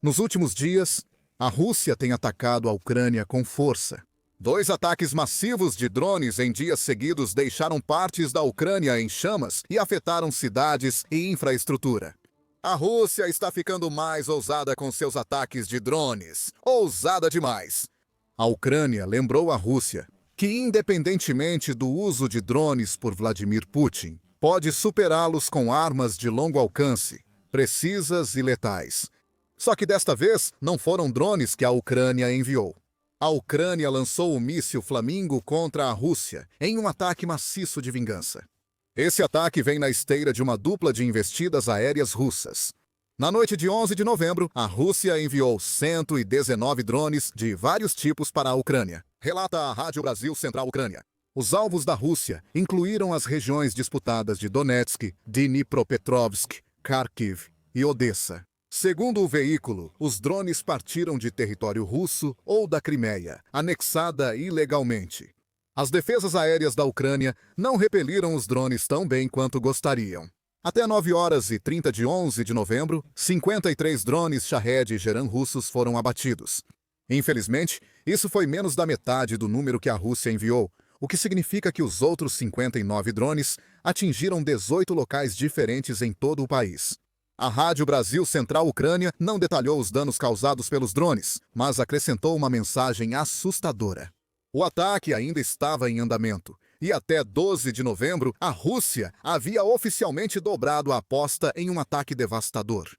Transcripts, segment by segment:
Nos últimos dias, a Rússia tem atacado a Ucrânia com força. Dois ataques massivos de drones em dias seguidos deixaram partes da Ucrânia em chamas e afetaram cidades e infraestrutura. A Rússia está ficando mais ousada com seus ataques de drones. Ousada demais! A Ucrânia lembrou a Rússia que, independentemente do uso de drones por Vladimir Putin, pode superá-los com armas de longo alcance, precisas e letais. Só que desta vez não foram drones que a Ucrânia enviou. A Ucrânia lançou o míssil Flamingo contra a Rússia em um ataque maciço de vingança. Esse ataque vem na esteira de uma dupla de investidas aéreas russas. Na noite de 11 de novembro, a Rússia enviou 119 drones de vários tipos para a Ucrânia, relata a Rádio Brasil Central Ucrânia. Os alvos da Rússia incluíram as regiões disputadas de Donetsk, Dnipropetrovsk, Kharkiv e Odessa. Segundo o veículo, os drones partiram de território russo ou da Crimeia, anexada ilegalmente. As defesas aéreas da Ucrânia não repeliram os drones tão bem quanto gostariam. Até 9h30 de 11 de novembro, 53 drones Shahed Geran russos foram abatidos. Infelizmente, isso foi menos da metade do número que a Rússia enviou, o que significa que os outros 59 drones atingiram 18 locais diferentes em todo o país. A Rádio Brasil Central Ucrânia não detalhou os danos causados pelos drones, mas acrescentou uma mensagem assustadora. O ataque ainda estava em andamento, e até 12 de novembro, a Rússia havia oficialmente dobrado a aposta em um ataque devastador.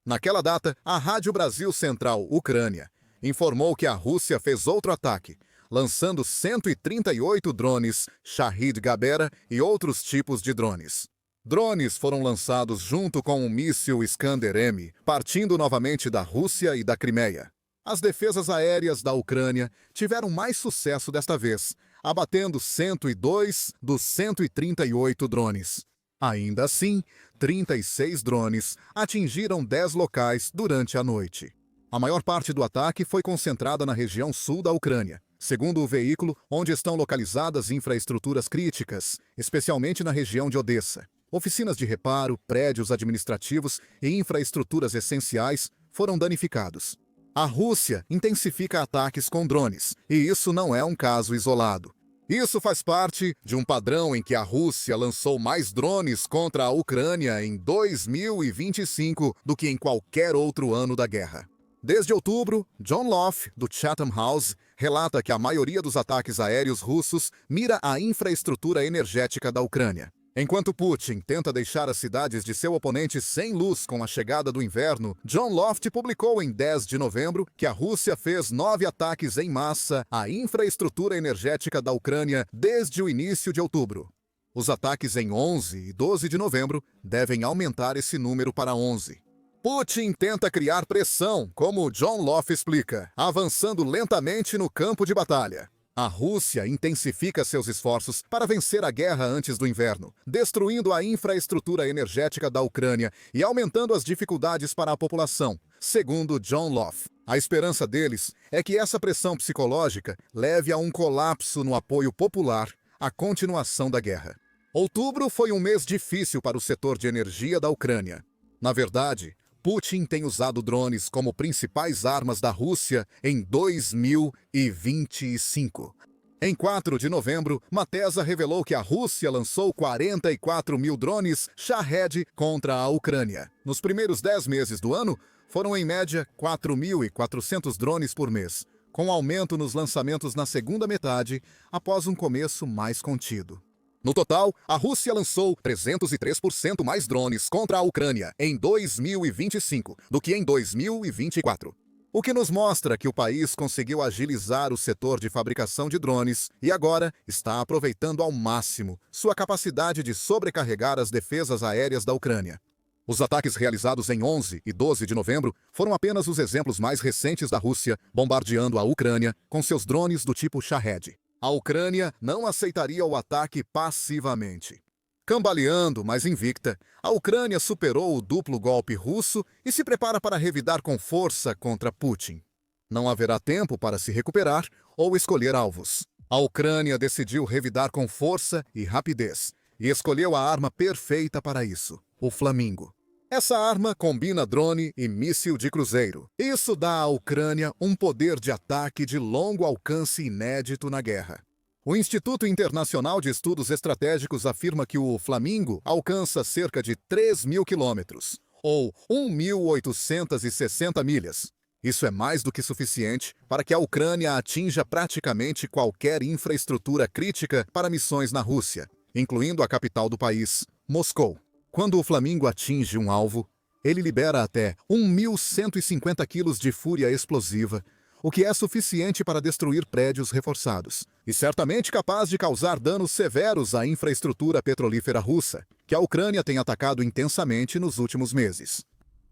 Naquela data, a Rádio Brasil Central Ucrânia informou que a Rússia fez outro ataque, lançando 138 drones Shahed Gabera e outros tipos de drones. Drones foram lançados junto com um míssil Iskander-M, partindo novamente da Rússia e da Crimeia. As defesas aéreas da Ucrânia tiveram mais sucesso desta vez, abatendo 102 dos 138 drones. Ainda assim, 36 drones atingiram 10 locais durante a noite. A maior parte do ataque foi concentrada na região sul da Ucrânia, segundo o veículo, onde estão localizadas infraestruturas críticas, especialmente na região de Odessa. Oficinas de reparo, prédios administrativos e infraestruturas essenciais foram danificados. A Rússia intensifica ataques com drones, e isso não é um caso isolado. Isso faz parte de um padrão em que a Rússia lançou mais drones contra a Ucrânia em 2025 do que em qualquer outro ano da guerra. Desde outubro, John Loff, do Chatham House, relata que a maioria dos ataques aéreos russos mira a infraestrutura energética da Ucrânia. Enquanto Putin tenta deixar as cidades de seu oponente sem luz com a chegada do inverno, John Loft publicou em 10 de novembro que a Rússia fez 9 ataques em massa à infraestrutura energética da Ucrânia desde o início de outubro. Os ataques em 11 e 12 de novembro devem aumentar esse número para 11. Putin tenta criar pressão, como John Loft explica, avançando lentamente no campo de batalha. A Rússia intensifica seus esforços para vencer a guerra antes do inverno, destruindo a infraestrutura energética da Ucrânia e aumentando as dificuldades para a população, segundo John Loff. A esperança deles é que essa pressão psicológica leve a um colapso no apoio popular à continuação da guerra. Outubro foi um mês difícil para o setor de energia da Ucrânia. Na verdade, Putin tem usado drones como principais armas da Rússia em 2025. Em 4 de novembro, Matesa revelou que a Rússia lançou 44 mil drones Shahed contra a Ucrânia. Nos primeiros 10 meses do ano, foram em média 4.400 drones por mês, com aumento nos lançamentos na segunda metade, após um começo mais contido. No total, a Rússia lançou 303% mais drones contra a Ucrânia em 2025 do que em 2024. O que nos mostra que o país conseguiu agilizar o setor de fabricação de drones e agora está aproveitando ao máximo sua capacidade de sobrecarregar as defesas aéreas da Ucrânia. Os ataques realizados em 11 e 12 de novembro foram apenas os exemplos mais recentes da Rússia bombardeando a Ucrânia com seus drones do tipo Shahed. A Ucrânia não aceitaria o ataque passivamente. Cambaleando, mas invicta, a Ucrânia superou o duplo golpe russo e se prepara para revidar com força contra Putin. Não haverá tempo para se recuperar ou escolher alvos. A Ucrânia decidiu revidar com força e rapidez, e escolheu a arma perfeita para isso, o Flamingo. Essa arma combina drone e míssil de cruzeiro. Isso dá à Ucrânia um poder de ataque de longo alcance inédito na guerra. O Instituto Internacional de Estudos Estratégicos afirma que o Flamingo alcança cerca de 3.000 quilômetros, ou 1.860 milhas. Isso é mais do que suficiente para que a Ucrânia atinja praticamente qualquer infraestrutura crítica para missões na Rússia, incluindo a capital do país, Moscou. Quando o Flamingo atinge um alvo, ele libera até 1.150 quilos de fúria explosiva, o que é suficiente para destruir prédios reforçados, e certamente capaz de causar danos severos à infraestrutura petrolífera russa, que a Ucrânia tem atacado intensamente nos últimos meses.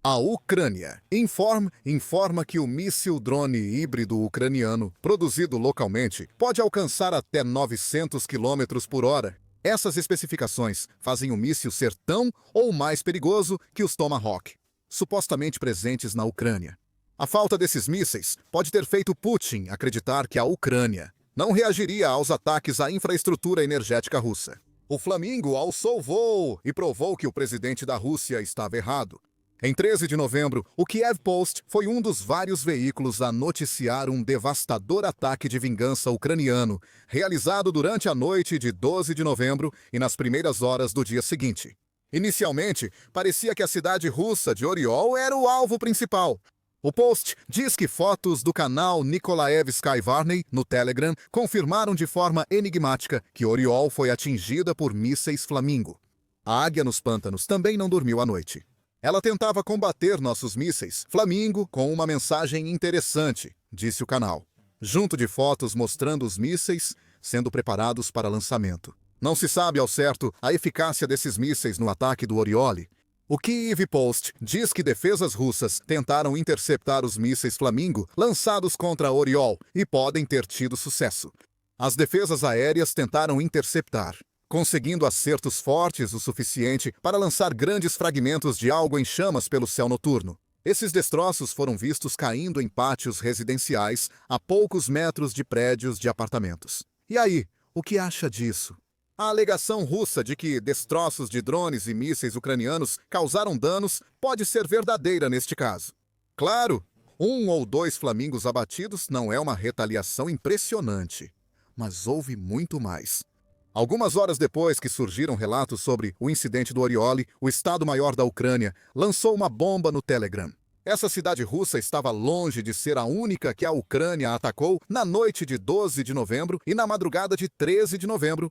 A Ucrânia informa que o míssil drone híbrido ucraniano, produzido localmente, pode alcançar até 900 km por hora. Essas especificações fazem o míssil ser tão ou mais perigoso que os Tomahawk, supostamente presentes na Ucrânia. A falta desses mísseis pode ter feito Putin acreditar que a Ucrânia não reagiria aos ataques à infraestrutura energética russa. O Flamingo alçou voo e provou que o presidente da Rússia estava errado. Em 13 de novembro, o Kiev Post foi um dos vários veículos a noticiar um devastador ataque de vingança ucraniano, realizado durante a noite de 12 de novembro e nas primeiras horas do dia seguinte. Inicialmente, parecia que a cidade russa de Oriol era o alvo principal. O Post diz que fotos do canal Nikolaevsky Varney no Telegram confirmaram de forma enigmática que Oriol foi atingida por mísseis Flamingo. A águia nos pântanos também não dormiu à noite. Ela tentava combater nossos mísseis Flamingo com uma mensagem interessante, disse o canal, junto de fotos mostrando os mísseis sendo preparados para lançamento. Não se sabe ao certo a eficácia desses mísseis no ataque do Oriole. O Kyiv Post diz que defesas russas tentaram interceptar os mísseis Flamingo lançados contra Oriol e podem ter tido sucesso. As defesas aéreas tentaram interceptar, conseguindo acertos fortes o suficiente para lançar grandes fragmentos de algo em chamas pelo céu noturno. Esses destroços foram vistos caindo em pátios residenciais a poucos metros de prédios de apartamentos. E aí, o que acha disso? A alegação russa de que destroços de drones e mísseis ucranianos causaram danos pode ser verdadeira neste caso. Claro, 1 ou 2 flamingos abatidos não é uma retaliação impressionante, mas houve muito mais. Algumas horas depois que surgiram relatos sobre o incidente do Oriole, o Estado-Maior da Ucrânia lançou uma bomba no Telegram. Essa cidade russa estava longe de ser a única que a Ucrânia atacou na noite de 12 de novembro e na madrugada de 13 de novembro.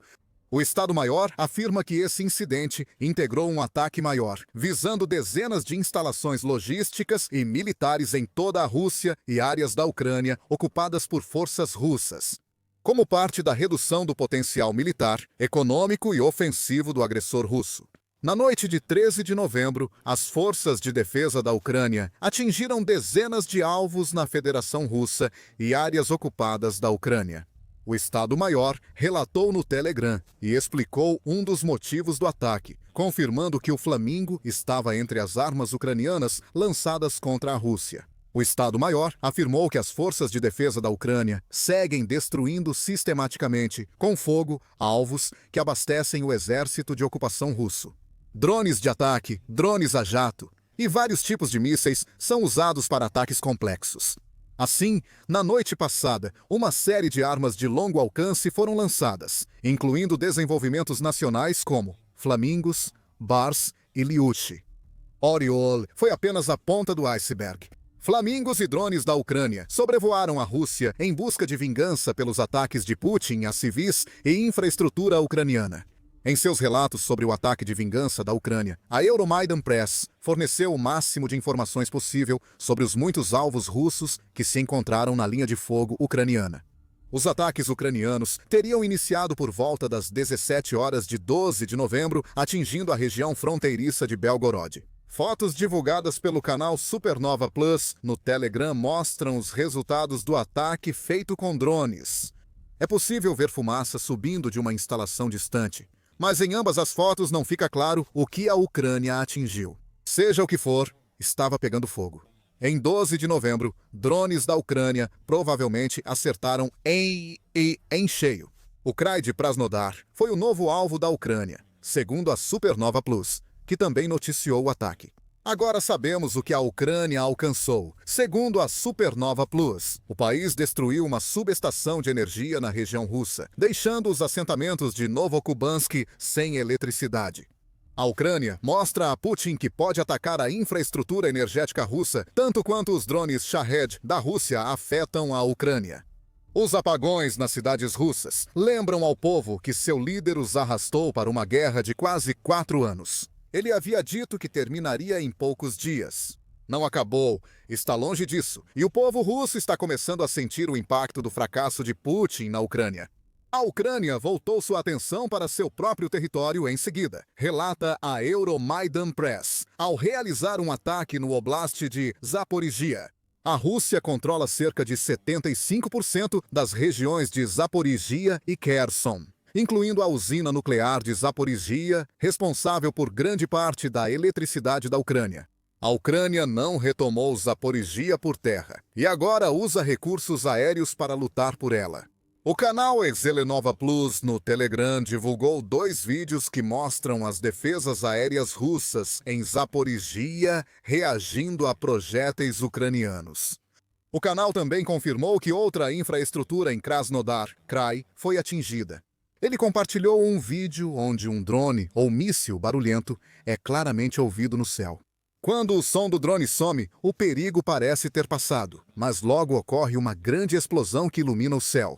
O Estado-Maior afirma que esse incidente integrou um ataque maior, visando dezenas de instalações logísticas e militares em toda a Rússia e áreas da Ucrânia ocupadas por forças russas, como parte da redução do potencial militar, econômico e ofensivo do agressor russo. Na noite de 13 de novembro, as forças de defesa da Ucrânia atingiram dezenas de alvos na Federação Russa e áreas ocupadas da Ucrânia. O Estado-Maior relatou no Telegram e explicou um dos motivos do ataque, confirmando que o Flamingo estava entre as armas ucranianas lançadas contra a Rússia. O Estado-Maior afirmou que as forças de defesa da Ucrânia seguem destruindo sistematicamente, com fogo, alvos que abastecem o exército de ocupação russo. Drones de ataque, drones a jato e vários tipos de mísseis são usados para ataques complexos. Assim, na noite passada, uma série de armas de longo alcance foram lançadas, incluindo desenvolvimentos nacionais como Flamingos, Bars e Lyush. Oriol foi apenas a ponta do iceberg. Flamingos e drones da Ucrânia sobrevoaram a Rússia em busca de vingança pelos ataques de Putin a civis e infraestrutura ucraniana. Em seus relatos sobre o ataque de vingança da Ucrânia, a Euromaidan Press forneceu o máximo de informações possível sobre os muitos alvos russos que se encontraram na linha de fogo ucraniana. Os ataques ucranianos teriam iniciado por volta das 17 horas de 12 de novembro, atingindo a região fronteiriça de Belgorod. Fotos divulgadas pelo canal Supernova Plus no Telegram mostram os resultados do ataque feito com drones. É possível ver fumaça subindo de uma instalação distante, mas em ambas as fotos não fica claro o que a Ucrânia atingiu. Seja o que for, estava pegando fogo. Em 12 de novembro, drones da Ucrânia provavelmente acertaram em cheio. O Krai de Krasnodar foi o novo alvo da Ucrânia, segundo a Supernova Plus, que também noticiou o ataque. Agora sabemos o que a Ucrânia alcançou. Segundo a Supernova Plus, o país destruiu uma subestação de energia na região russa, deixando os assentamentos de Novokubansk sem eletricidade. A Ucrânia mostra a Putin que pode atacar a infraestrutura energética russa, tanto quanto os drones Shahed da Rússia afetam a Ucrânia. Os apagões nas cidades russas lembram ao povo que seu líder os arrastou para uma guerra de quase 4 anos. Ele havia dito que terminaria em poucos dias. Não acabou, está longe disso, e o povo russo está começando a sentir o impacto do fracasso de Putin na Ucrânia. A Ucrânia voltou sua atenção para seu próprio território em seguida, relata a Euromaidan Press, ao realizar um ataque no oblast de Zaporizhia. A Rússia controla cerca de 75% das regiões de Zaporizhia e Kherson, incluindo a usina nuclear de Zaporizhia, responsável por grande parte da eletricidade da Ucrânia. A Ucrânia não retomou Zaporizhia por terra e agora usa recursos aéreos para lutar por ela. O canal Zelenova Plus no Telegram divulgou 2 vídeos que mostram as defesas aéreas russas em Zaporizhia reagindo a projéteis ucranianos. O canal também confirmou que outra infraestrutura em Krasnodar, Krai, foi atingida. Ele compartilhou um vídeo onde um drone ou míssil barulhento é claramente ouvido no céu. Quando o som do drone some, o perigo parece ter passado, mas logo ocorre uma grande explosão que ilumina o céu.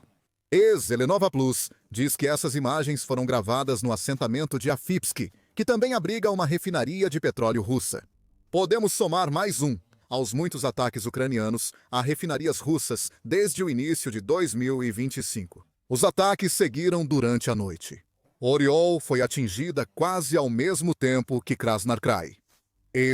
Zelenova Plus diz que essas imagens foram gravadas no assentamento de Afipsk, que também abriga uma refinaria de petróleo russa. Podemos somar mais um aos muitos ataques ucranianos a refinarias russas desde o início de 2025. Os ataques seguiram durante a noite. Oriol foi atingida quase ao mesmo tempo que Krasnodar.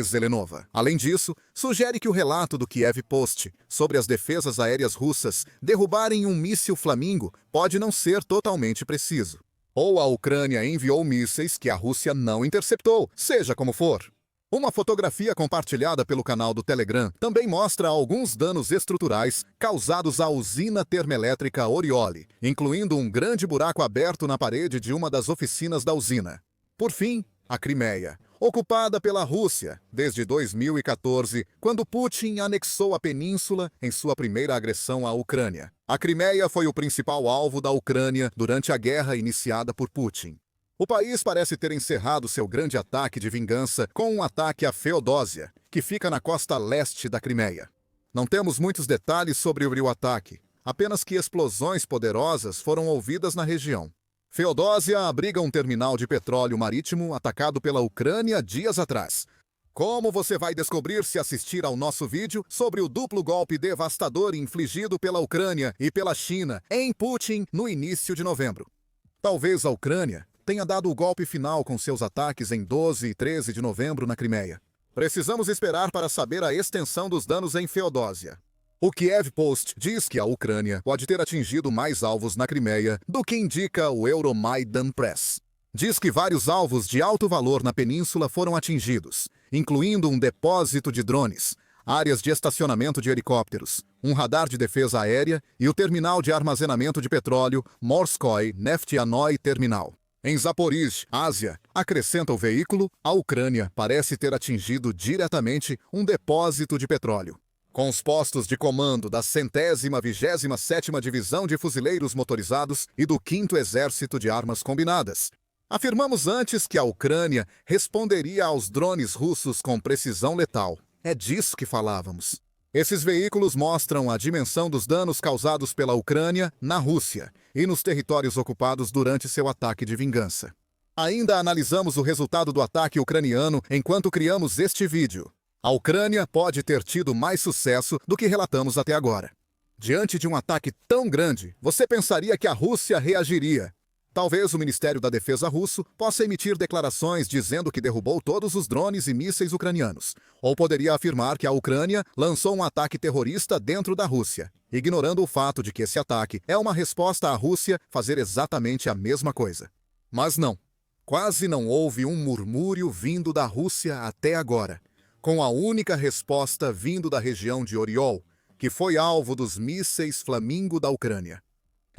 Zelenova, além disso, sugere que o relato do Kiev Post sobre as defesas aéreas russas derrubarem um míssil Flamingo pode não ser totalmente preciso. Ou a Ucrânia enviou mísseis que a Rússia não interceptou, seja como for. Uma fotografia compartilhada pelo canal do Telegram também mostra alguns danos estruturais causados à usina termoelétrica Oriole, incluindo um grande buraco aberto na parede de uma das oficinas da usina. Por fim, a Crimeia, ocupada pela Rússia desde 2014, quando Putin anexou a península em sua primeira agressão à Ucrânia. A Crimeia foi o principal alvo da Ucrânia durante a guerra iniciada por Putin. O país parece ter encerrado seu grande ataque de vingança com um ataque a Feodósia, que fica na costa leste da Crimeia. Não temos muitos detalhes sobre o ataque, apenas que explosões poderosas foram ouvidas na região. Feodósia abriga um terminal de petróleo marítimo atacado pela Ucrânia dias atrás. Como você vai descobrir se assistir ao nosso vídeo sobre o duplo golpe devastador infligido pela Ucrânia e pela China em Putin no início de novembro? Talvez a Ucrânia tenha dado o golpe final com seus ataques em 12 e 13 de novembro na Crimeia. Precisamos esperar para saber a extensão dos danos em Feodósia. O Kiev Post diz que a Ucrânia pode ter atingido mais alvos na Crimeia do que indica o Euromaidan Press. Diz que vários alvos de alto valor na península foram atingidos, incluindo um depósito de drones, áreas de estacionamento de helicópteros, um radar de defesa aérea e o terminal de armazenamento de petróleo Morskoy Neftianoy Terminal. Em Zaporizhia, Ásia, acrescenta o veículo, a Ucrânia parece ter atingido diretamente um depósito de petróleo. Com os postos de comando da 127ª Divisão de Fuzileiros Motorizados e do 5º Exército de Armas Combinadas. Afirmamos antes que a Ucrânia responderia aos drones russos com precisão letal. É disso que falávamos. Esses veículos mostram a dimensão dos danos causados pela Ucrânia na Rússia e nos territórios ocupados durante seu ataque de vingança. Ainda analisamos o resultado do ataque ucraniano enquanto criamos este vídeo. A Ucrânia pode ter tido mais sucesso do que relatamos até agora. Diante de um ataque tão grande, você pensaria que a Rússia reagiria. Talvez o Ministério da Defesa russo possa emitir declarações dizendo que derrubou todos os drones e mísseis ucranianos, ou poderia afirmar que a Ucrânia lançou um ataque terrorista dentro da Rússia, ignorando o fato de que esse ataque é uma resposta à Rússia fazer exatamente a mesma coisa. Mas não. Quase não houve um murmúrio vindo da Rússia até agora, com a única resposta vindo da região de Oriol, que foi alvo dos mísseis Flamingo da Ucrânia.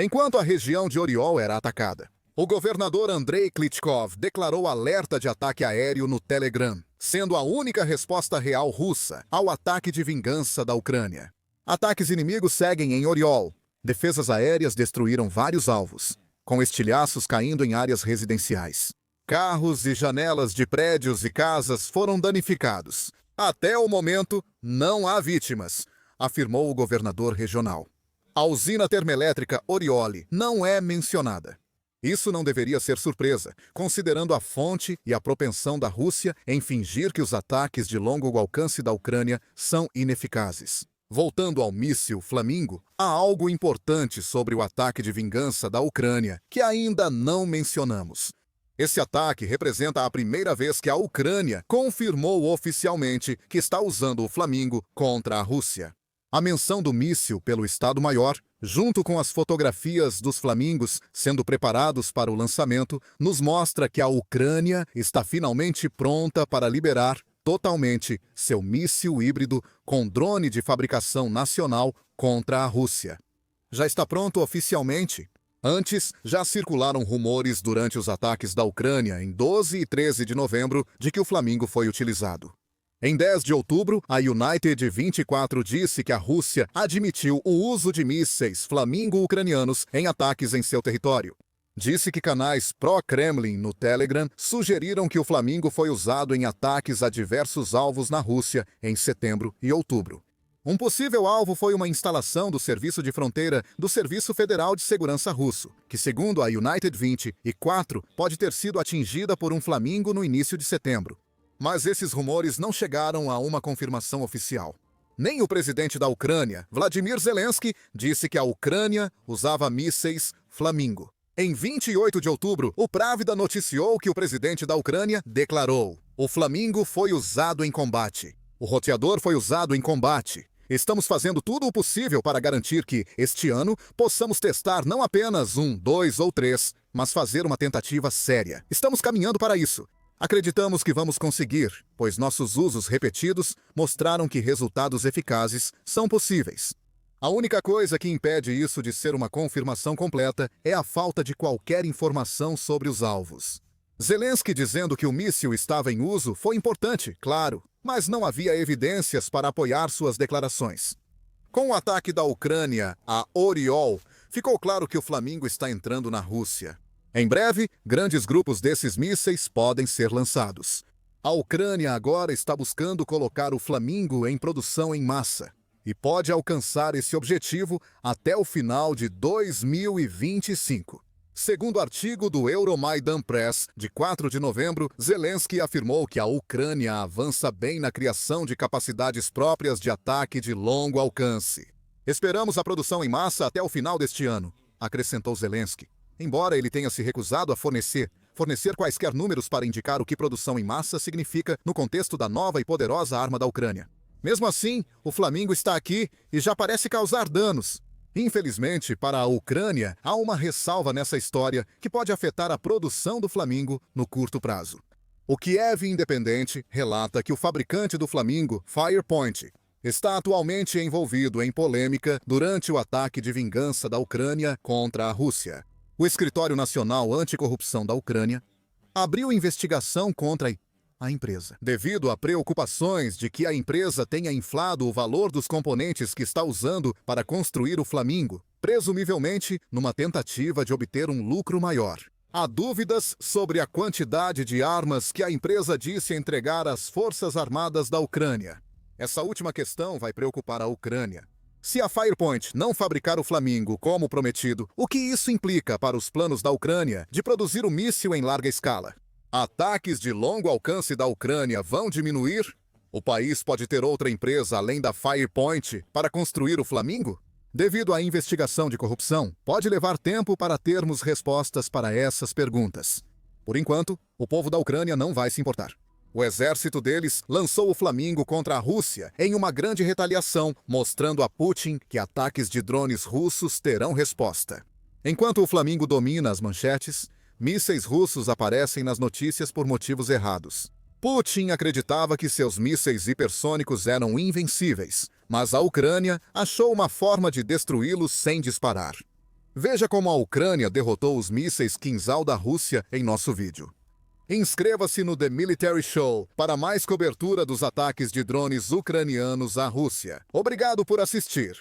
Enquanto a região de Oriol era atacada, o governador Andrei Klitschkov declarou alerta de ataque aéreo no Telegram. sendo a única resposta real russa ao ataque de vingança da Ucrânia. Ataques inimigos seguem em Oriol. Defesas aéreas destruíram vários alvos, com estilhaços caindo em áreas residenciais. Carros e janelas de prédios e casas foram danificados. Até o momento, não há vítimas, afirmou o governador regional. A usina termoelétrica Oriole não é mencionada. Isso não deveria ser surpresa, considerando a fonte e a propensão da Rússia em fingir que os ataques de longo alcance da Ucrânia são ineficazes. Voltando ao míssil Flamingo, há algo importante sobre o ataque de vingança da Ucrânia que ainda não mencionamos. Esse ataque representa a primeira vez que a Ucrânia confirmou oficialmente que está usando o Flamingo contra a Rússia. A menção do míssil pelo Estado-Maior, junto com as fotografias dos Flamingos sendo preparados para o lançamento, nos mostra que a Ucrânia está finalmente pronta para liberar totalmente seu míssil híbrido com drone de fabricação nacional contra a Rússia. Já está pronto oficialmente? Antes, já circularam rumores durante os ataques da Ucrânia em 12 e 13 de novembro de que o Flamingo foi utilizado. Em 10 de outubro, a United 24 disse que a Rússia admitiu o uso de mísseis Flamingo ucranianos em ataques em seu território. Disse que canais pró-Kremlin no Telegram sugeriram que o Flamingo foi usado em ataques a diversos alvos na Rússia em setembro e outubro. Um possível alvo foi uma instalação do Serviço de Fronteira do Serviço Federal de Segurança russo, que, segundo a United 24, pode ter sido atingida por um Flamingo no início de setembro. Mas esses rumores não chegaram a uma confirmação oficial. Nem o presidente da Ucrânia, Vladimir Zelensky, disse que a Ucrânia usava mísseis Flamingo. Em 28 de outubro, o Pravda noticiou que o presidente da Ucrânia declarou: "O Flamingo foi usado em combate. O roteador foi usado em combate. Estamos fazendo tudo o possível para garantir que, este ano, possamos testar não apenas 1, 2 ou 3, mas fazer uma tentativa séria. Estamos caminhando para isso. Acreditamos que vamos conseguir, pois nossos usos repetidos mostraram que resultados eficazes são possíveis. A única coisa que impede isso de ser uma confirmação completa é a falta de qualquer informação sobre os alvos." Zelensky dizendo que o míssil estava em uso foi importante, claro, mas não havia evidências para apoiar suas declarações. Com o ataque da Ucrânia a Oriol, ficou claro que o Flamingo está entrando na Rússia. Em breve, grandes grupos desses mísseis podem ser lançados. A Ucrânia agora está buscando colocar o Flamingo em produção em massa e pode alcançar esse objetivo até o final de 2025. Segundo artigo do Euromaidan Press, de 4 de novembro, Zelensky afirmou que a Ucrânia avança bem na criação de capacidades próprias de ataque de longo alcance. "Esperamos a produção em massa até o final deste ano", acrescentou Zelensky. Embora ele tenha se recusado a fornecer quaisquer números para indicar o que produção em massa significa no contexto da nova e poderosa arma da Ucrânia. Mesmo assim, o Flamingo está aqui e já parece causar danos. Infelizmente, para a Ucrânia, há uma ressalva nessa história que pode afetar a produção do Flamingo no curto prazo. O Kiev Independente relata que o fabricante do Flamingo, Firepoint, está atualmente envolvido em polêmica durante o ataque de vingança da Ucrânia contra a Rússia. O Escritório Nacional Anticorrupção da Ucrânia abriu investigação contra a empresa, devido a preocupações de que a empresa tenha inflado o valor dos componentes que está usando para construir o Flamingo, presumivelmente numa tentativa de obter um lucro maior. Há dúvidas sobre a quantidade de armas que a empresa disse entregar às Forças Armadas da Ucrânia. Essa última questão vai preocupar a Ucrânia. Se a Firepoint não fabricar o Flamingo como prometido, o que isso implica para os planos da Ucrânia de produzir o míssil em larga escala? Ataques de longo alcance da Ucrânia vão diminuir? O país pode ter outra empresa além da Firepoint para construir o Flamingo? Devido à investigação de corrupção, pode levar tempo para termos respostas para essas perguntas. Por enquanto, o povo da Ucrânia não vai se importar. O exército deles lançou o Flamingo contra a Rússia em uma grande retaliação, mostrando a Putin que ataques de drones russos terão resposta. Enquanto o Flamingo domina as manchetes, mísseis russos aparecem nas notícias por motivos errados. Putin acreditava que seus mísseis hipersônicos eram invencíveis, mas a Ucrânia achou uma forma de destruí-los sem disparar. Veja como a Ucrânia derrotou os mísseis Kinzhal da Rússia em nosso vídeo. Inscreva-se no The Military Show para mais cobertura dos ataques de drones ucranianos à Rússia. Obrigado por assistir.